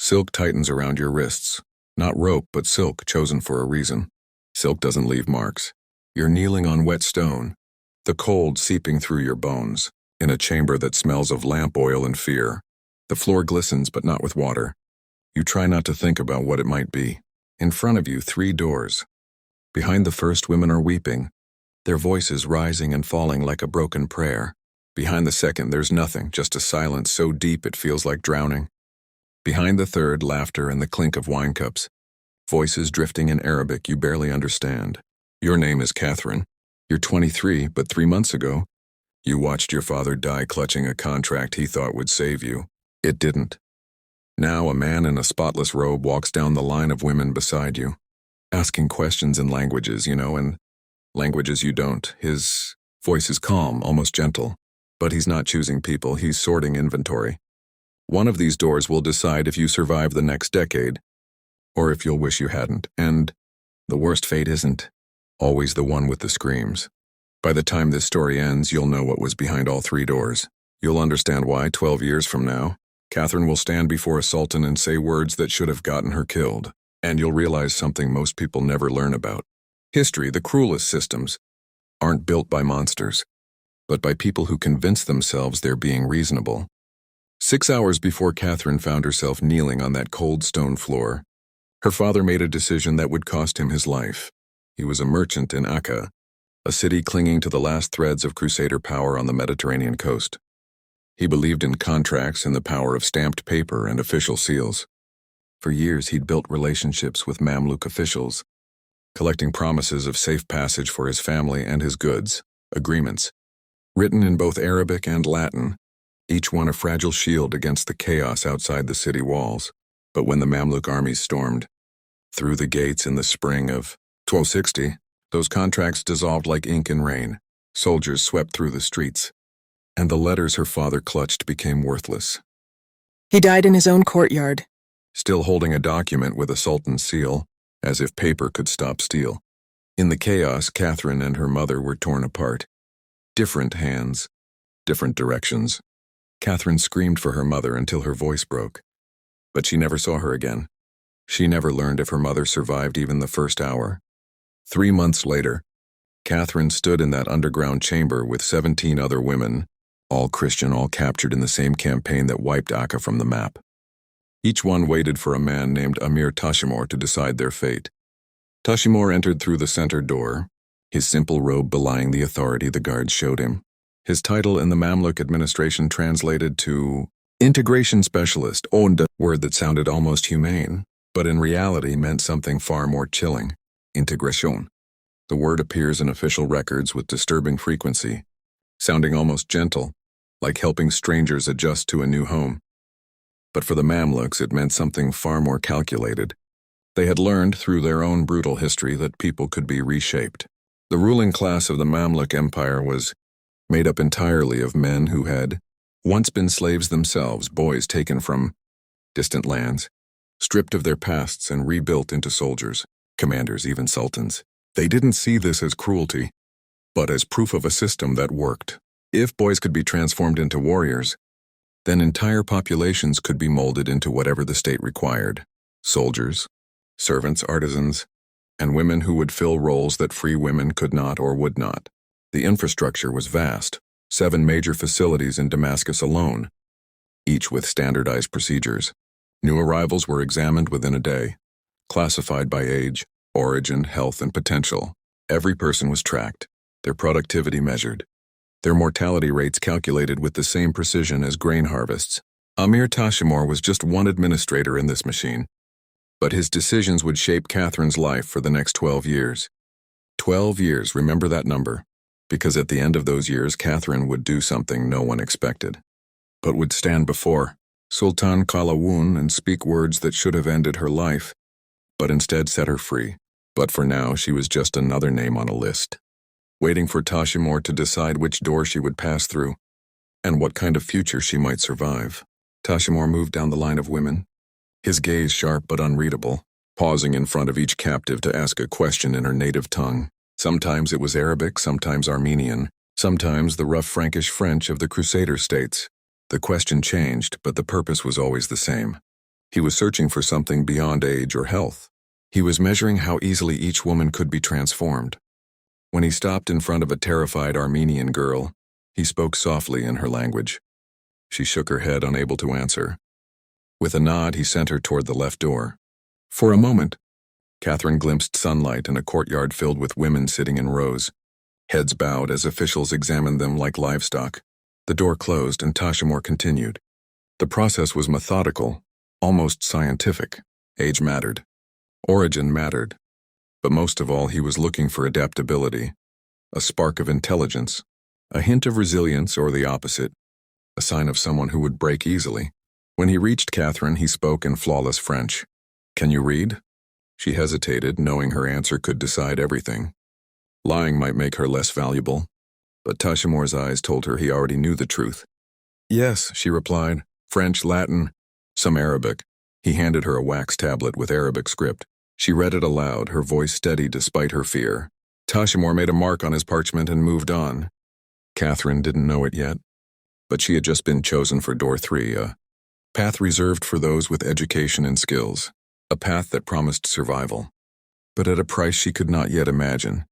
Silk tightens around your wrists. Not rope, but silk, chosen for a reason. Silk doesn't leave marks. You're kneeling on wet stone, the cold seeping through your bones, in a chamber that smells of lamp oil and fear. The floor glistens, but not with water. You try not to think about what it might be. In front of you, 3 doors. Behind the first, women are weeping, their voices rising and falling like a broken prayer. Behind the second, there's nothing, just a silence so deep it feels like drowning. Behind the third, laughter and the clink of wine cups. Voices drifting in Arabic you barely understand. Your name is Catherine. You're 23, but 3 months ago, you watched your father die clutching a contract he thought would save you. It didn't. Now a man in a spotless robe walks down the line of women beside you, asking questions in languages you know and languages you don't. His voice is calm, almost gentle, but he's not choosing people, he's sorting inventory. One of these doors will decide if you survive the next decade, or if you'll wish you hadn't, and the worst fate isn't always the one with the screams. By the time this story ends, you'll know what was behind all 3 doors. You'll understand why, 12 years from now, Catherine will stand before a sultan and say words that should have gotten her killed. And you'll realize something most people never learn about. History, the cruelest systems, aren't built by monsters, but by people who convince themselves they're being reasonable. 6 hours before Catherine found herself kneeling on that cold stone floor, her father made a decision that would cost him his life. He was a merchant in Akka, a city clinging to the last threads of crusader power on the Mediterranean coast. He believed in contracts and the power of stamped paper and official seals. For years, he'd built relationships with Mamluk officials, collecting promises of safe passage for his family and his goods, agreements, written in both Arabic and Latin, each one a fragile shield against the chaos outside the city walls. But when the Mamluk armies stormed through the gates in the spring of 1260, those contracts dissolved like ink in rain. Soldiers swept through the streets, and the letters her father clutched became worthless. He died in his own courtyard, Still holding a document with a sultan's seal, as if paper could stop steel. In the chaos, Catherine and her mother were torn apart. Different hands, different directions. Catherine screamed for her mother until her voice broke. But she never saw her again. She never learned if her mother survived even the first hour. 3 months later, Catherine stood in that underground chamber with 17 other women, all Christian, all captured in the same campaign that wiped Akka from the map. Each one waited for a man named Amir Tashimor to decide their fate. Tashimor entered through the center door, his simple robe belying the authority the guards showed him. His title in the Mamluk administration translated to Integration Specialist, a word that sounded almost humane, but in reality meant something far more chilling. Integration. The word appears in official records with disturbing frequency, sounding almost gentle, like helping strangers adjust to a new home. But for the Mamluks, it meant something far more calculated. They had learned through their own brutal history that people could be reshaped. The ruling class of the Mamluk Empire was made up entirely of men who had once been slaves themselves, boys taken from distant lands, stripped of their pasts and rebuilt into soldiers, commanders, even sultans. They didn't see this as cruelty, but as proof of a system that worked. If boys could be transformed into warriors, then entire populations could be molded into whatever the state required. Soldiers, servants, artisans, and women who would fill roles that free women could not or would not. The infrastructure was vast, 7 major facilities in Damascus alone, each with standardized procedures. New arrivals were examined within a day, classified by age, origin, health, and potential. Every person was tracked, their productivity measured, their mortality rates calculated with the same precision as grain harvests. Amir Tashimor was just one administrator in this machine, but his decisions would shape Catherine's life for the next 12 years. 12 years, remember that number, because at the end of those years, Catherine would do something no one expected, but would stand before Sultan Qalawun and speak words that should have ended her life, but instead set her free. But for now, she was just another name on a list, waiting for Tashimor to decide which door she would pass through and what kind of future she might survive. Tashimor moved down the line of women, his gaze sharp but unreadable, pausing in front of each captive to ask a question in her native tongue. Sometimes it was Arabic, sometimes Armenian, sometimes the rough Frankish French of the Crusader states. The question changed, but the purpose was always the same. He was searching for something beyond age or health. He was measuring how easily each woman could be transformed. When he stopped in front of a terrified Armenian girl, he spoke softly in her language. She shook her head, unable to answer. With a nod, he sent her toward the left door. For a moment, Catherine glimpsed sunlight in a courtyard filled with women sitting in rows, heads bowed as officials examined them like livestock. The door closed and Tashimor continued. The process was methodical, almost scientific. Age mattered. Origin mattered. But most of all, he was looking for adaptability, a spark of intelligence, a hint of resilience or the opposite, a sign of someone who would break easily. When he reached Catherine, he spoke in flawless French. "Can you read?" She hesitated, knowing her answer could decide everything. Lying might make her less valuable, but Tashimor's eyes told her he already knew the truth. "Yes," she replied. "French, Latin, some Arabic." He handed her a wax tablet with Arabic script. She read it aloud, her voice steady despite her fear. Tashimor made a mark on his parchment and moved on. Catherine didn't know it yet, but she had just been chosen for door 3, a path reserved for those with education and skills, a path that promised survival, but at a price she could not yet imagine.